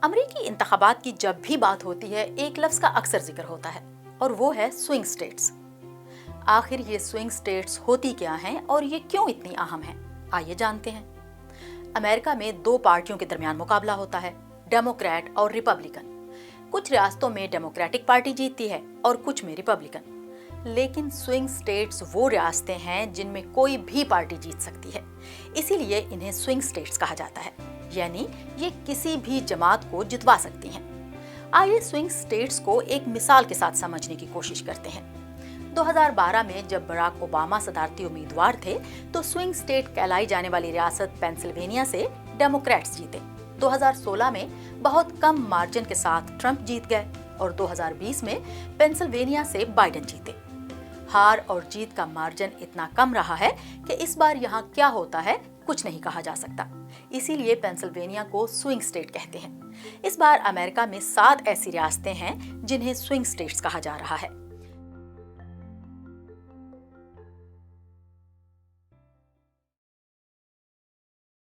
अमरीकी इंतखाबात की जब भी बात होती है एक लफ्ज का अक्सर जिक्र होता है और वो है स्विंग स्टेट्स। आखिर ये स्विंग स्टेट्स होती क्या हैं और ये क्यों इतनी अहम हैं, आइए जानते हैं। अमेरिका में दो पार्टियों के दरमियान मुकाबला होता है, डेमोक्रेट और रिपब्लिकन। कुछ रियासतों में डेमोक्रेटिक पार्टी जीतती है और कुछ में रिपब्लिकन। लेकिन स्विंग स्टेट्स वो रियासतें हैं जिनमें कोई भी पार्टी जीत सकती है, इसीलिए इन्हें स्विंग स्टेट्स कहा जाता है, यानी ये किसी भी जमात को जितवा सकती हैं। आइए स्विंग स्टेट्स को एक मिसाल के साथ समझने की कोशिश करते हैं। 2012 में जब बराक ओबामा सदारती उम्मीदवार थे तो स्विंग स्टेट कहलाई जाने वाली रियासत पेंसिल्वेनिया से डेमोक्रेट्स जीते। 2016 में बहुत कम मार्जिन के साथ ट्रंप जीत गए और 2020 में पेंसिल्वेनिया से बाइडेन जीते। हार और जीत का मार्जिन इतना कम रहा है कि इस बार यहाँ क्या होता है कुछ नहीं कहा जा सकता, इसीलिए पेंसिल्वेनिया को स्विंग स्टेट कहते हैं। इस बार अमेरिका में 7 ऐसी रियासतें हैं जिन्हें स्विंग स्टेट्स कहा जा रहा है।